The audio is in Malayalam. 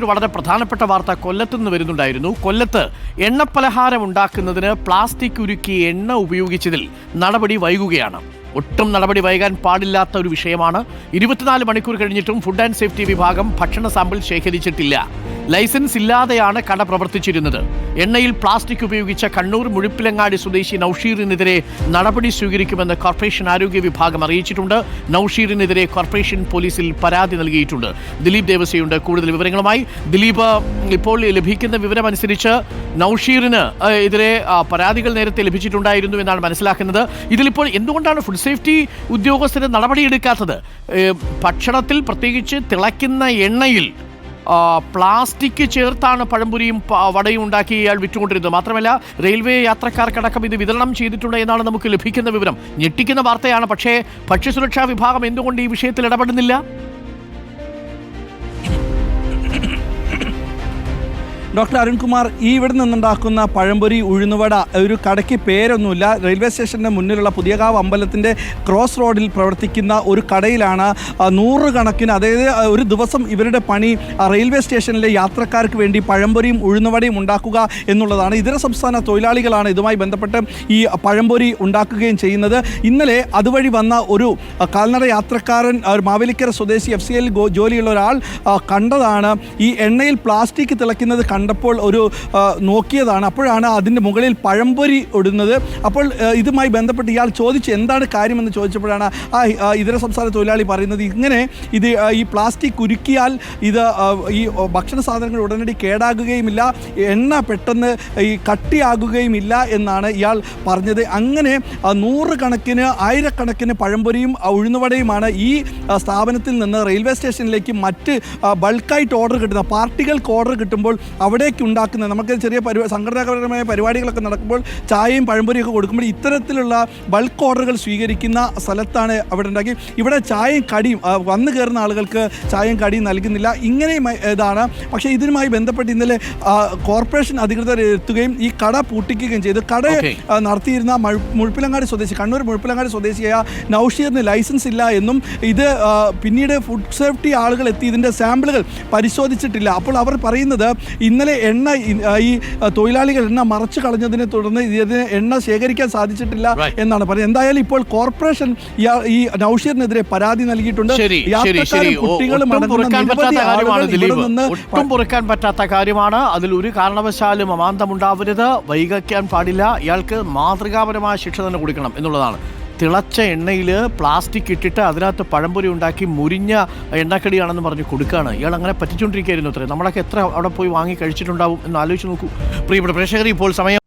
വളരെ പ്രധാനപ്പെട്ട വാർത്ത കൊല്ലത്ത് നിന്ന് വരുന്നുണ്ടായിരുന്നു. കൊല്ലത്ത് എണ്ണപ്പലഹാരം ഉണ്ടാക്കുന്നതിന് പ്ലാസ്റ്റിക് ഉരുക്കി എണ്ണ ഉപയോഗിച്ചതിൽ നടപടി വൈകുകയാണ്. ഒട്ടും നടപടി വൈകാൻ പാടില്ലാത്ത ഒരു വിഷയമാണ്. 24 മണിക്കൂർ കഴിഞ്ഞിട്ടും ഫുഡ് ആൻഡ് സേഫ്റ്റി വിഭാഗം ഭക്ഷണ സാമ്പിൾ ശേഖരിച്ചിട്ടില്ല. ലൈസൻസ് ഇല്ലാതെയാണ് കട പ്രവർത്തിച്ചിരുന്നത്. എണ്ണയിൽ പ്ലാസ്റ്റിക് ഉപയോഗിച്ച കണ്ണൂർ മുഴുപ്പിലങ്ങാടി സ്വദേശി നൌഷീറിനെതിരെ നടപടി സ്വീകരിക്കുമെന്ന് കോർപ്പറേഷൻ ആരോഗ്യ വിഭാഗം അറിയിച്ചിട്ടുണ്ട്. നൌഷീറിനെതിരെ കോർപ്പറേഷൻ പോലീസിൽ പരാതി നൽകിയിട്ടുണ്ട്. ദിലീപ് ദേവസ്വയുണ്ട് കൂടുതൽ വിവരങ്ങളുമായി. ദിലീപ്, ഇപ്പോൾ ലഭിക്കുന്ന വിവരമനുസരിച്ച് നൌഷീറിന് എതിരെ പരാതികൾ നേരത്തെ ലഭിച്ചിട്ടുണ്ടായിരുന്നു എന്നാണ് മനസ്സിലാക്കുന്നത്. ഇതിലിപ്പോൾ എന്തുകൊണ്ടാണ് ഫുഡ് സേഫ്റ്റി ഉദ്യോഗസ്ഥര് നടപടിയെടുക്കാത്തത്? ഭക്ഷണത്തിൽ പ്രത്യേകിച്ച് തിളയ്ക്കുന്ന എണ്ണയിൽ പ്ലാസ്റ്റിക് ചേർത്താണ് പഴംപൊരിയും വടയും ഉണ്ടാക്കി ഇയാൾ വിറ്റുകൊണ്ടിരുന്നത്. മാത്രമല്ല റെയിൽവേ യാത്രക്കാർക്കടക്കം ഇത് വിതരണം ചെയ്തിട്ടുണ്ട് എന്നാണ് നമുക്ക് ലഭിക്കുന്ന വിവരം. ഞെട്ടിക്കുന്ന വാർത്തയാണ്. പക്ഷേ ഭക്ഷ്യസുരക്ഷാ വിഭാഗം എന്തുകൊണ്ട് ഈ വിഷയത്തിൽ ഇടപെടുന്നില്ല? ഡോക്ടർ അരുൺകുമാർ, ഇവിടെ നിന്നുണ്ടാക്കുന്ന പഴംപൊരി, ഉഴുന്നുവട ഒരു കടയ്ക്ക് പേരൊന്നുമില്ല. റെയിൽവേ സ്റ്റേഷൻ്റെ മുന്നിലുള്ള പുതിയകാവ് അമ്പലത്തിൻ്റെ ക്രോസ് റോഡിൽ പ്രവർത്തിക്കുന്ന ഒരു കടയിലാണ് നൂറുകണക്കിന്, അതായത് ഒരു ദിവസം ഇവരുടെ പണി റെയിൽവേ സ്റ്റേഷനിലെ യാത്രക്കാർക്ക് വേണ്ടി പഴംപൊരിയും ഉഴുന്നുവടയും ഉണ്ടാക്കുക എന്നുള്ളതാണ്. ഇതര സംസ്ഥാന തൊഴിലാളികളാണ് ഇതുമായി ബന്ധപ്പെട്ട് ഈ പഴംപൊരി ഉണ്ടാക്കുകയും ചെയ്യുന്നത്. ഇന്നലെ അതുവഴി വന്ന ഒരു കാൽനട യാത്രക്കാരൻ, മാവേലിക്കര സ്വദേശി FCL ജോലിയുള്ള ഒരാൾ കണ്ടതാണ് ഈ എണ്ണയിൽ പ്ലാസ്റ്റിക് തിളയ്ക്കുന്നത്. കണ്ടപ്പോൾ ഒരു നോക്കിയതാണ്. അപ്പോഴാണ് അതിൻ്റെ മുകളിൽ പഴംപൊരി ഇടുന്നത്. അപ്പോൾ ഇതുമായി ബന്ധപ്പെട്ട് ഇയാൾ ചോദിച്ചു എന്താണ് കാര്യമെന്ന് ചോദിച്ചപ്പോഴാണ് ഇതര സംസ്ഥാന തൊഴിലാളി പറയുന്നത് ഇങ്ങനെ ഈ പ്ലാസ്റ്റിക് ഉരുക്കിയാൽ ഇത് ഈ ഭക്ഷണ സാധനങ്ങൾ ഉടനടി കേടാകുകയുമില്ല, എണ്ണ പെട്ടെന്ന് ഈ കട്ടിയാകുകയുമില്ല എന്നാണ് ഇയാൾ പറഞ്ഞത്. അങ്ങനെ നൂറുകണക്കിന് ആയിരക്കണക്കിന് പഴംപൊരിയും ഉഴുന്നുവടയുമാണ് ഈ സ്ഥാപനത്തിൽ നിന്ന് റെയിൽവേ സ്റ്റേഷനിലേക്ക് മറ്റ് ബൾക്കായിട്ട് ഓർഡർ കിട്ടുന്ന പാർട്ടികൾക്ക് ഓർഡർ കിട്ടുമ്പോൾ അവിടേക്ക് ഉണ്ടാക്കുന്നത്. നമുക്ക് ചെറിയ സംഘടനാപരമായ പരിപാടികളൊക്കെ നടക്കുമ്പോൾ ചായയും പഴംപൊരിയൊക്കെ കൊടുക്കുമ്പോൾ ഇത്തരത്തിലുള്ള ബൾക്ക് ഓർഡറുകൾ സ്വീകരിക്കുന്ന സ്ഥലത്താണ് അവിടെ ഉണ്ടാക്കി. ഇവിടെ ചായയും കടിയും വന്നു കയറുന്ന ആളുകൾക്ക് ചായയും കടിയും നൽകുന്നില്ല. ഇങ്ങനെയും ഇതാണ്. പക്ഷേ ഇതിനുമായി ബന്ധപ്പെട്ട് ഇന്നലെ കോർപ്പറേഷൻ അധികൃതർ എത്തുകയും ഈ കട പൂട്ടിക്കുകയും ചെയ്തു. കട നടത്തിയിരുന്ന മുഴുപ്പിലങ്ങാടി സ്വദേശി, കണ്ണൂർ മുഴുപ്പിലങ്ങാടി സ്വദേശിയായ നൌഷീറിന് ലൈസൻസ് ഇല്ല എന്നും ഇത് പിന്നീട് ഫുഡ് സേഫ്റ്റി ആളുകൾ എത്തി ഇതിൻ്റെ സാമ്പിളുകൾ പരിശോധിച്ചിട്ടില്ല. അപ്പോൾ അവർ പറയുന്നത് ഇന്നലെ എണ്ണ ഈ തൊഴിലാളികൾ എണ്ണ മറച്ചു കളഞ്ഞതിനെ തുടർന്ന് ഇതിന് എണ്ണ ശേഖരിക്കാൻ സാധിച്ചിട്ടില്ല എന്നാണ് പറയുന്നത്. എന്തായാലും ഇപ്പോൾ കോർപ്പറേഷൻ ഈ നൌഷീറിനെതിരെ പരാതി നൽകിയിട്ടുണ്ട്. ഒട്ടും പൊറുക്കാൻ പറ്റാത്ത കാര്യമാണ്. അതിൽ ഒരു കാരണവശാലും അമാന്തമുണ്ടാവരുത്, വൈകിക്കാൻ പാടില്ല. ഇയാൾക്ക് മാതൃകാപരമായ ശിക്ഷ തന്നെ കൊടുക്കണം എന്നുള്ളതാണ്. തിളച്ച എണ്ണയിൽ പ്ലാസ്റ്റിക് ഇട്ടിട്ട് അതിനകത്ത് പഴംപൊരി ഉണ്ടാക്കി മുരിഞ്ഞ എണ്ണക്കടിയാണെന്ന് പറഞ്ഞ് കൊടുക്കുകയാണ്. ഇയാൾ അങ്ങനെ പറ്റിച്ചുകൊണ്ടിരിക്കുകയായിരുന്നു. അത്രയും നമ്മളൊക്കെ എത്ര അവിടെ പോയി വാങ്ങി കഴിച്ചിട്ടുണ്ടാവും എന്ന് ആലോചിച്ച് നോക്കൂ പ്രിയപ്പെട്ട പ്രേക്ഷകർ. ഇപ്പോൾ സമയം